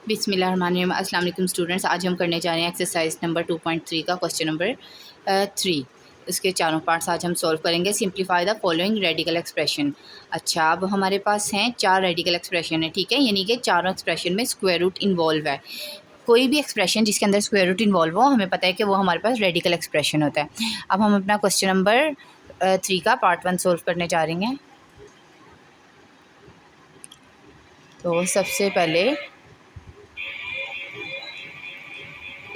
बिस्मिल्लाहिर्रहमानिर्रहीम। अस्सलाम वालेकुम स्टूडेंट्स, आज हम करने जा रहे हैं एक्सरसाइज नंबर 2.3 का क्वेश्चन नंबर 3। इसके चारों पार्ट्स आज हम सॉल्व करेंगे। Simplify the following radical expression. अच्छा, अब हमारे पास हैं 4 रेडिकल एक्सप्रेशन है, ठीक है, यानी कि चारों एक्सप्रेशन में स्क्वायर रूट इन्वॉल्व है। कोई भी एक्सप्रेशन जिसके अंदर स्क्वायर रूट इन्वॉल्व हो, हमें पता है कि वो हमारे पास रेडिकल एक्सप्रेशन होता है। अब हम अपना क्वेश्चन नंबर 3 का पार्ट 1 सॉल्व करने जा रहे हैं। तो सबसे पहले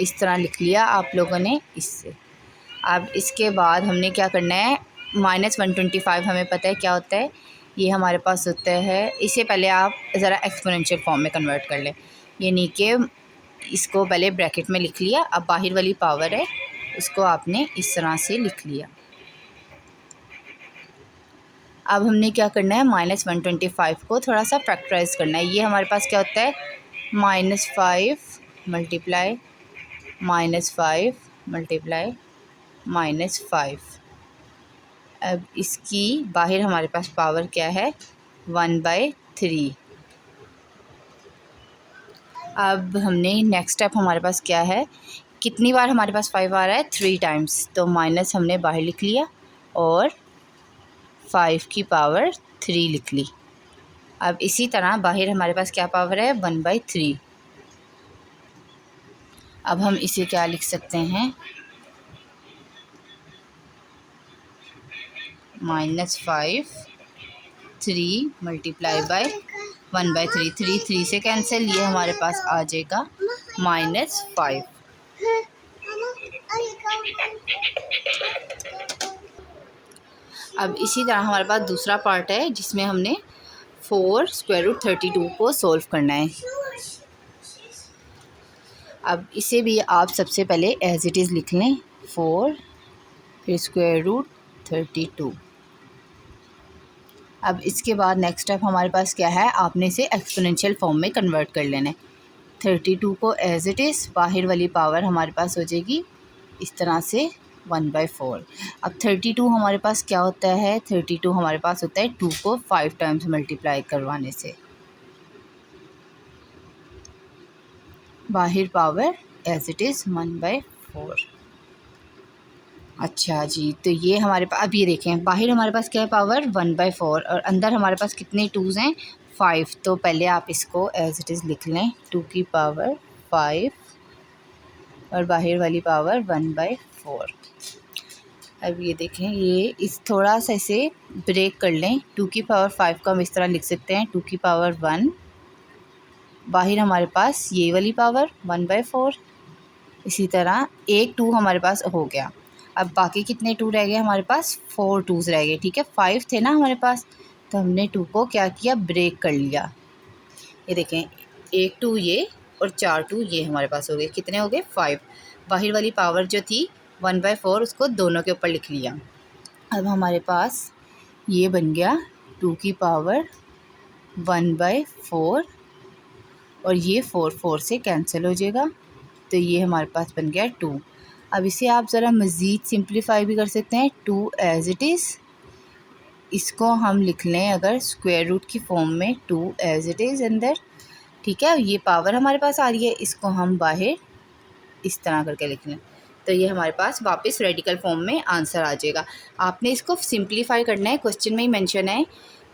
इस तरह लिख लिया आप लोगों ने इससे। अब इसके बाद हमने क्या करना है, -125 हमें पता है क्या होता है, ये हमारे पास होता है। इससे पहले आप ज़रा एक्सपोनेंशियल फॉर्म में कन्वर्ट कर लें, यानी कि इसको पहले ब्रैकेट में लिख लिया। अब बाहर वाली पावर है उसको आपने इस तरह से लिख लिया। अब हमने क्या करना है, -125 को थोड़ा सा फैक्टराइज करना है। ये हमारे पास क्या होता है, -5 मल्टीप्लाई -5 मल्टीप्लाई -5। अब इसकी बाहर हमारे पास पावर क्या है, 1/3। अब हमने नेक्स्ट स्टेप हमारे पास क्या है, कितनी बार हमारे पास 5 आ रहा है, 3 टाइम्स, तो माइनस हमने बाहर लिख लिया और 5 की पावर 3 लिख ली। अब इसी तरह बाहर हमारे पास क्या पावर है, 1/3। अब हम इसे क्या लिख सकते हैं, -5 3 मल्टीप्लाई बाय 1/3। 3 से कैंसिल, ये हमारे पास आ जाएगा -5। अब इसी तरह हमारे पास दूसरा पार्ट है जिसमें हमने 4 स्क्वायर रूट 32 को सोल्व करना है। अब इसे भी आप सबसे पहले एज इट इज़ लिख लें, 4 फिर स्क्वायर रूट 32। अब इसके बाद नेक्स्ट स्टेप हमारे पास क्या है, आपने इसे एक्सपोनेंशियल फॉर्म में कन्वर्ट कर लेना है। 32 को एज इट इज़, बाहर वाली पावर हमारे पास हो जाएगी इस तरह से 1/4। अब 32 हमारे पास क्या होता है, 32 हमारे पास होता है 2 को 5 टाइम्स मल्टीप्लाई करवाने से। बाहर पावर एज इट इज़ 1/4। अच्छा जी, तो ये हमारे पास, अब ये देखें बाहर हमारे पास क्या है, पावर 1/4 और अंदर हमारे पास कितने 2s हैं, 5। तो पहले आप इसको एज इट इज़ लिख लें, 2 की पावर 5 और बाहर वाली पावर 1/4। अब ये देखें, ये इस थोड़ा सा इसे ब्रेक कर लें। 2 की पावर 5 को हम इस तरह लिख सकते हैं, 2 की पावर 1, बाहर हमारे पास ये वाली पावर 1/4। इसी तरह एक 2 हमारे पास हो गया। अब बाकी कितने 2 रह गए हमारे पास, 4 2s रह गए, ठीक है। 5 थे ना हमारे पास, तो हमने 2 को क्या किया, ब्रेक कर लिया। ये देखें, एक 2 ये और 4 2 ये हमारे पास हो गए, कितने हो गए, 5। बाहर वाली पावर जो थी 1/4 उसको दोनों के ऊपर लिख लिया। अब हमारे पास ये बन गया 2 की पावर 1/4 और ये 4 से कैंसिल हो जाएगा, तो ये हमारे पास बन गया 2। अब इसे आप ज़रा मज़ीद सिंप्लीफाई भी कर सकते हैं, 2 एज इट इज़। इसको हम लिख लें अगर स्क्वायर रूट की फॉर्म में, 2 एज इट इज़ अंदर, ठीक है। ये पावर हमारे पास आ रही है, इसको हम बाहर इस तरह करके लिख लें, तो ये हमारे पास वापस रेडिकल फॉर्म में आंसर आ जाएगा। आपने इसको सिंप्लीफाई करना है, क्वेश्चन में ही मेंशन है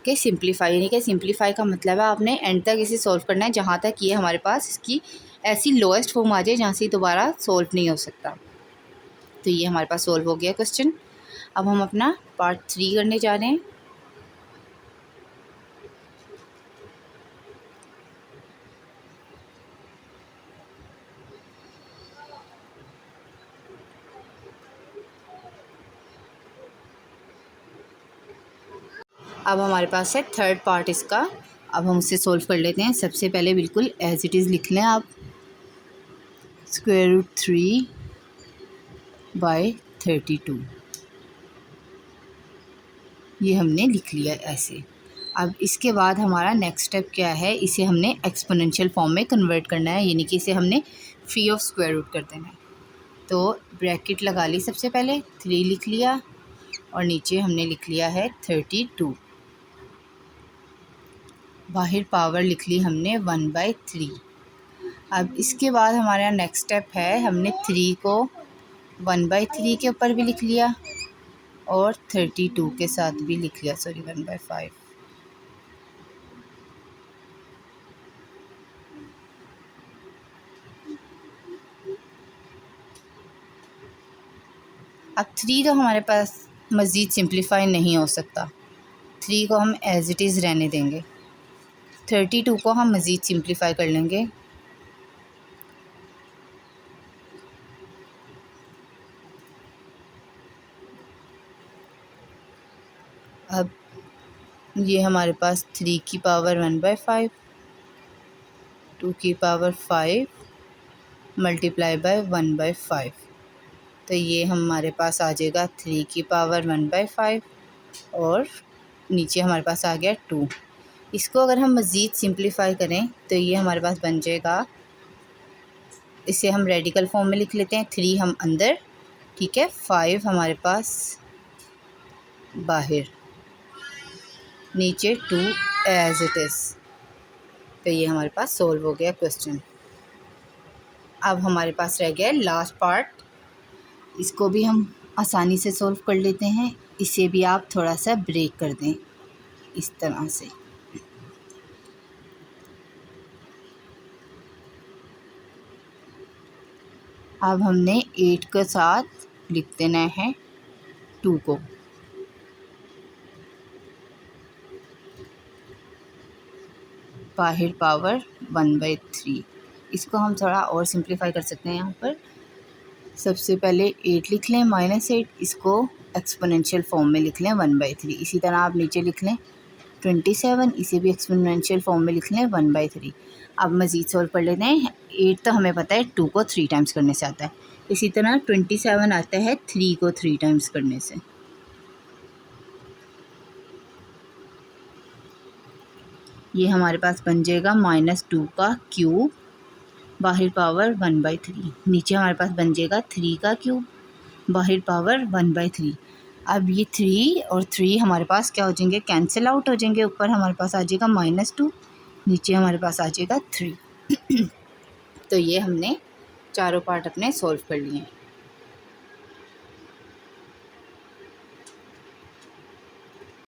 कि सिंप्लीफाई, यानी कि सिंप्लीफाई का मतलब है आपने एंड तक इसे सॉल्व करना है, जहाँ तक ये हमारे पास इसकी ऐसी लोएस्ट फॉर्म आ जाए जहाँ से दोबारा सॉल्व नहीं हो सकता। तो ये हमारे पास सॉल्व हो गया क्वेश्चन। अब हम अपना पार्ट 3 करने जा रहे हैं। अब हमारे पास है थर्ड पार्ट इसका, अब हम उसे सॉल्व कर लेते हैं। सबसे पहले बिल्कुल एज इट इज़ लिख लें आप, स्क्वायर रूट 3/32, ये हमने लिख लिया ऐसे। अब इसके बाद हमारा नेक्स्ट स्टेप क्या है, इसे हमने एक्सपोनेंशियल फॉर्म में कन्वर्ट करना है, यानी कि इसे हमने फ्री ऑफ स्क्वायर रूट कर देना है। तो ब्रैकेट लगा ली, सबसे पहले 3 लिख लिया और नीचे हमने लिख लिया है 32। बाहर पावर लिख ली हमने 1/3। अब इसके बाद हमारा नेक्स्ट स्टेप है, हमने 3 को 1/3 के ऊपर भी लिख लिया और 32 के साथ भी लिख लिया, सॉरी 1/5। अब 3 तो हमारे पास मज़ीद सिंप्लीफाई नहीं हो सकता, 3 को हम एज़ इट इज़ रहने देंगे। 32 को हम मज़ीद सिंप्लीफाई कर लेंगे। अब ये हमारे पास 3 की पावर 1/5, 2 की पावर 5 मल्टीप्लाई बाय 1/5, तो ये हमारे पास आ जाएगा 3 की पावर 1/5 और नीचे हमारे पास आ गया 2। इसको अगर हम मज़ीद सिंप्लीफाई करें तो ये हमारे पास बन जाएगा, इसे हम रेडिकल फॉर्म में लिख लेते हैं, 3 हम अंदर, ठीक है, 5 हमारे पास बाहर, नीचे 2 एज इट इज़। तो ये हमारे पास सोल्व हो गया क्वेश्चन। अब हमारे पास रह गया लास्ट पार्ट, इसको भी हम आसानी से सोल्व कर लेते हैं। इसे भी आप थोड़ा सा ब्रेक कर दें इस तरह से। अब हमने 8 के साथ लिख देना है 2 को, बाहर पावर 1/3। इसको हम थोड़ा और सिंप्लीफाई कर सकते हैं। यहाँ पर सबसे पहले 8 लिख लें -8, इसको एक्सपोनेंशियल फॉर्म में लिख लें 1/3। इसी तरह आप नीचे लिख लें 27, इसे भी एक्सपोनेंशियल फॉर्म में लिख लें 1/3। अब मज़ीद सॉल्व कर लेते हैं। 8 तो हमें पता है 2 को 3 टाइम्स करने से आता है, इसी तरह 27 आता है 3 को 3 टाइम्स करने से। ये हमारे पास बन जाएगा -2 का क्यूब बाहर पावर 1/3, नीचे हमारे पास बन जाएगा 3 का क्यूब बाहर पावर 1/3। अब ये 3 और 3 हमारे पास क्या हो जाएंगे, कैंसिल आउट हो जाएंगे। ऊपर हमारे पास आ जाएगा -2, नीचे हमारे पास आ जाएगा 3। तो ये हमने चारों पार्ट अपने सॉल्व कर लिए हैं।